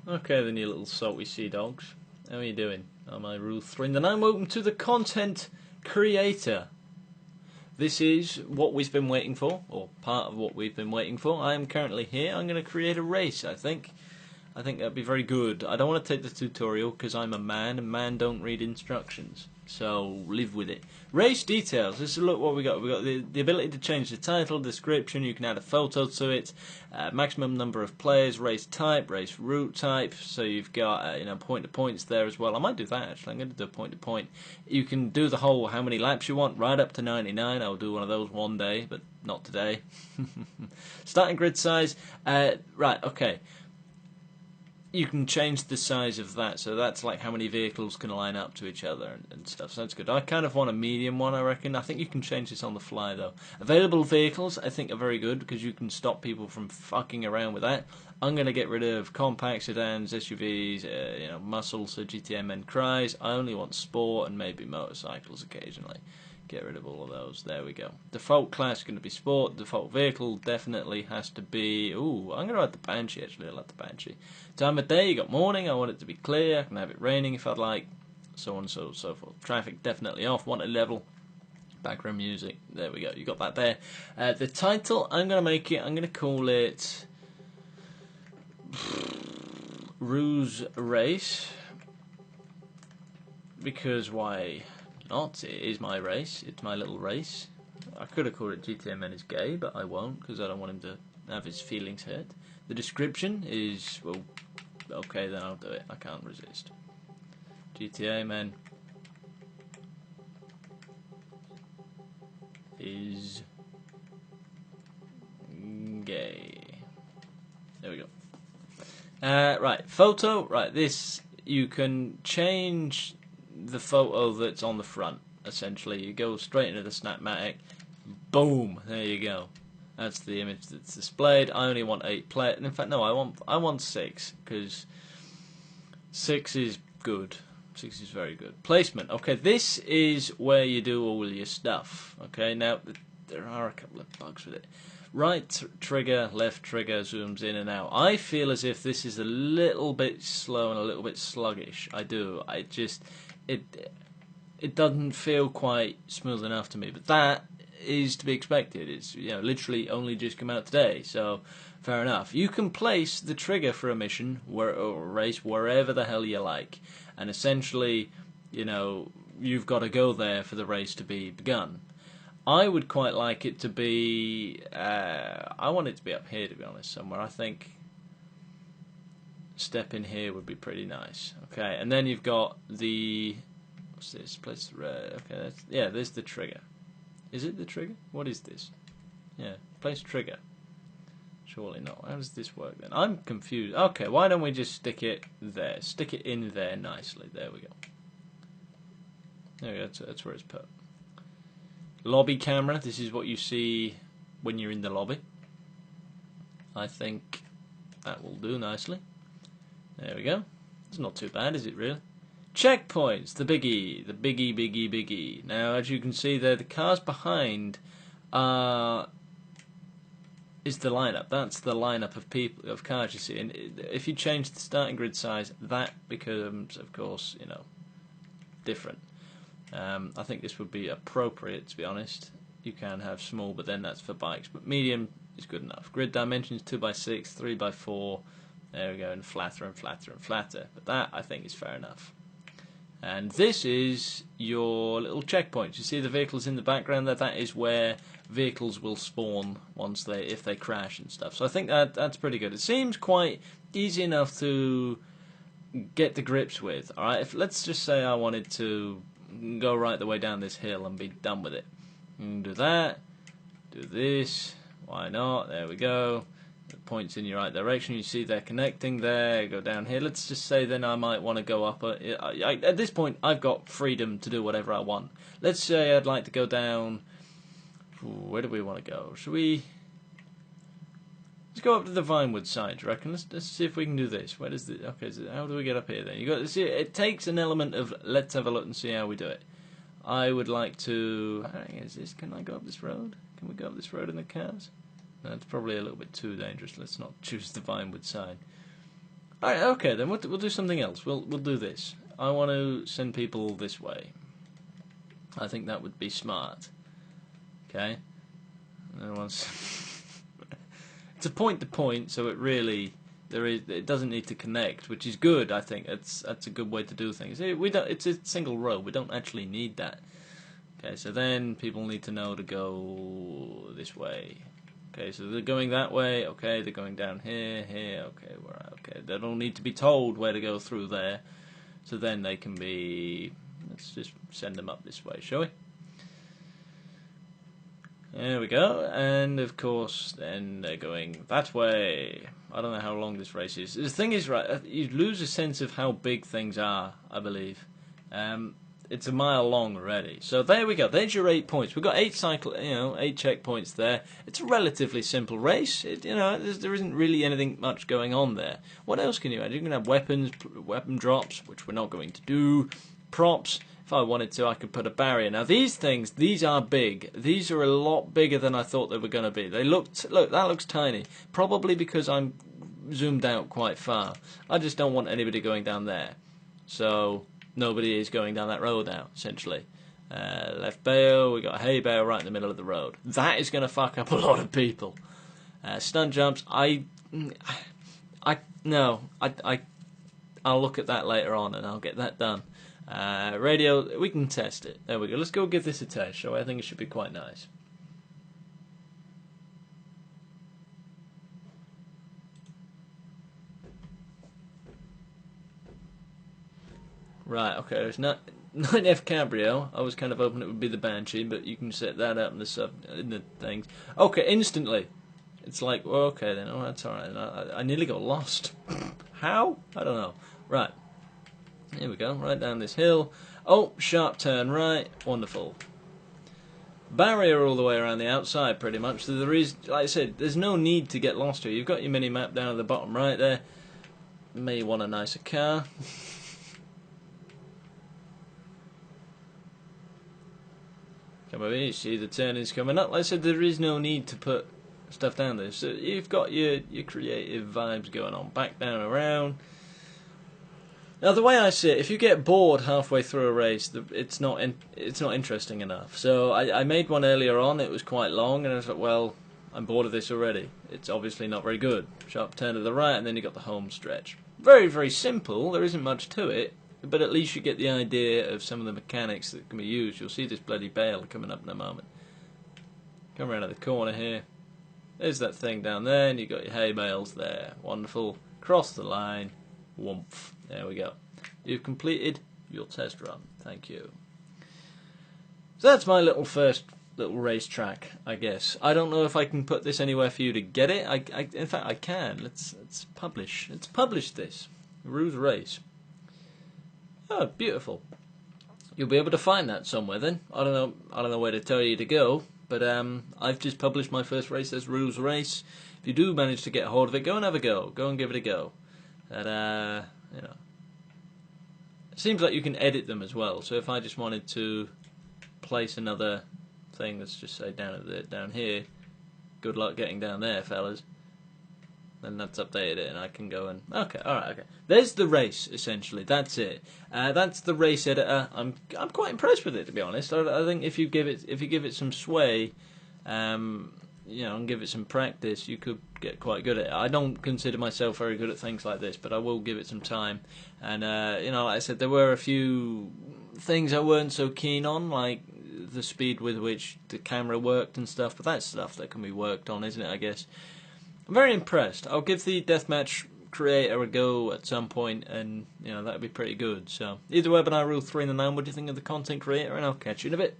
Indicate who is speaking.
Speaker 1: Okay then, you little salty sea dogs. How are you doing? I'm Ruth Thrin, and I'm welcome to the content creator. This is what we've been waiting for, or part of what we've been waiting for. I am currently here. I'm going to create a race, I think. I think that'd be very good. I don't want to take the tutorial because I'm a man, and man don't read instructions. So live with it. Race details. Let's look what we got. We got the ability to change the title, description. You can add a photo to it. Maximum number of players, race type, race route type. So you've got point to points there as well. I might do that actually. I'm going to do a point to point. You can do the whole how many laps you want, right up to 99. I'll do one of those one day, but not today. Starting grid size. Right. Okay. You can change the size of that, so that's like how many vehicles can line up to each other and stuff, so that's good. I kind of want a medium one, I reckon. I think you can change this on the fly, though. Available vehicles, I think, are very good, because you can stop people from fucking around with that. I'm going to get rid of compact sedans, SUVs, muscle, so GTA men cries. I only want sport and maybe motorcycles occasionally. Get rid of all of those. There we go. Default class is going to be sport. Default vehicle definitely has to be... Ooh, I'm going to add the Banshee, actually. I like the Banshee. Time of day, you got morning. I want it to be clear. I can have it raining if I'd like. So on and so forth. Traffic definitely off. Wanted level. Background music. There we go. You got that there. The title, I'm going to make it... I'm going to call it... Ruse Race. Because why... Not. It is my race. It's my little race. I could have called it GTA Men is gay, but I won't because I don't want him to have his feelings hurt. The description is, well, okay, then I'll do it. I can't resist. GTA Men is gay. There we go. Right, photo. Right, this you can change the photo that's on the front. Essentially, you go straight into the Snapmatic. Boom! There you go. That's the image that's displayed. I only want 8 players. In fact, no, I want 6 because 6 is good. 6 is very good. Placement. Okay, this is where you do all your stuff. Okay, now there are a couple of bugs with it. Right trigger, left trigger zooms in and out. I feel as if this is a little bit slow and a little bit sluggish. I do. It doesn't feel quite smooth enough to me, but that is to be expected. It's literally only just come out today, so fair enough. You can place the trigger for a mission or a race wherever the hell you like, and essentially, you've got to go there for the race to be begun. I would quite like it to be. I want it to be up here, to be honest, somewhere. I think step in here would be pretty nice. Okay, and then you've got the... What's this? Place the red. Okay, there's the trigger. Is it the trigger? What is this? Yeah, place trigger. Surely not. How does this work then? I'm confused. Okay, why don't we just stick it there? Stick it in there nicely. There we go. There we go. That's where it's put. Lobby camera. This is what you see when you're in the lobby. I think that will do nicely. There we go. It's not too bad, is it really? Checkpoints, the biggie. Now, as you can see there, the cars behind is the lineup. That's the lineup of cars you see. And if you change the starting grid size, that becomes, of course, different. I think this would be appropriate, to be honest. You can have small, but then that's for bikes. But medium is good enough. Grid dimensions 2x6, 3x4. There we go, and flatter and flatter and flatter. But that, I think, is fair enough. And this is your little checkpoint. You see the vehicles in the background there? That is where vehicles will spawn if they crash and stuff. So I think that's pretty good. It seems quite easy enough to get the grips with. All right, let's just say I wanted to go right the way down this hill and be done with it. Do that. Do this. Why not? There we go. It points in your right direction. You see they're connecting there. Go down here. Let's just say then I might want to go up. At this point, I've got freedom to do whatever I want. Let's say I'd like to go down. Where do we want to go? Should we? Let's go up to the Vinewood side. Do you reckon? Let's see if we can do this. Where does the? Okay, so how do we get up here then? You got to see. It takes an element of let's have a look and see how we do it. I would like to. Can I go up this road? Can we go up this road in the cars? That's probably a little bit too dangerous. Let's not choose the Vinewood side. Alright, okay, then we'll do something else. We'll do this. I want to send people this way. I think that would be smart. Okay? And once it's a point to point, so it really it doesn't need to connect, which is good. I think that's a good way to do things. It's a single row. We don't actually need that. Okay, so then people need to know to go this way. Okay, so they're going that way. Okay, they're going down here. Okay, okay. They don't need to be told where to go through there. So then they can be. Let's just send them up this way, shall we? There we go. And of course, then they're going that way. I don't know how long this race is. The thing is, right, you lose a sense of how big things are, I believe. It's a mile long already. So there we go. There's your 8 points. We've got 8 checkpoints there. It's a relatively simple race. There isn't really anything much going on there. What else can you add? You can have weapons, weapon drops, which we're not going to do. Props. If I wanted to, I could put a barrier. Now these things, these are big. These are a lot bigger than I thought they were going to be. Look, that looks tiny. Probably because I'm zoomed out quite far. I just don't want anybody going down there. So nobody is going down that road now, essentially. Left bale, we got a hay bale right in the middle of the road. That is going to fuck up a lot of people. Stunt jumps, I'll look at that later on and I'll get that done. Radio, we can test it. There we go. Let's go give this a test, shall we? I think it should be quite nice. Right, okay, there's 9F Cabrio. I was kind of hoping it would be the Banshee, but you can set that up in the things. Okay, instantly. It's like, well, okay then, oh, that's alright. I nearly got lost. How? I don't know. Right. Here we go, right down this hill. Oh, sharp turn right. Wonderful. Barrier all the way around the outside, pretty much. So there is, like I said, there's no need to get lost here. You've got your mini-map down at the bottom right there. May want a nicer car. Come over here, you see the turning's coming up. Like I said, there is no need to put stuff down there. So you've got your creative vibes going on. Back down around. Now, the way I see it, if you get bored halfway through a race, it's not interesting enough. So I made one earlier on. It was quite long, and I was like, well, I'm bored of this already. It's obviously not very good. Sharp turn to the right, and then you got the home stretch. Very, very simple. There isn't much to it, but at least you get the idea of some of the mechanics that can be used. You'll see this bloody bale coming up in a moment. Come around the corner here. There's that thing down there, and you got your hay bales there. Wonderful. Cross the line. Woomph. There we go. You've completed your test run. Thank you. So that's my first little racetrack, I guess. I don't know if I can put this anywhere for you to get it. In fact, I can. Let's publish. Let's publish this. Rue's Race. Oh, beautiful. You'll be able to find that somewhere then. I don't know where to tell you to go, but I've just published my first race as Rue's Race. If you do manage to get a hold of it, go and have a go. Go and give it a go. That it seems like you can edit them as well. So if I just wanted to place another thing, let's just say down here, good luck getting down there, fellas. Then that's updated it, and I can go and okay. There's the race essentially. That's it. That's the race editor. I'm quite impressed with it, to be honest. I think if you give it some sway, and give it some practice, you could get quite good at it. I don't consider myself very good at things like this, but I will give it some time. And like I said, there were a few things I weren't so keen on, like the speed with which the camera worked and stuff. But that's stuff that can be worked on, isn't it? I guess. I'm very impressed. I'll give the deathmatch creator a go at some point, and that would be pretty good. So either way, but I rule 3 in the 9. What do you think of the content creator? And I'll catch you in a bit.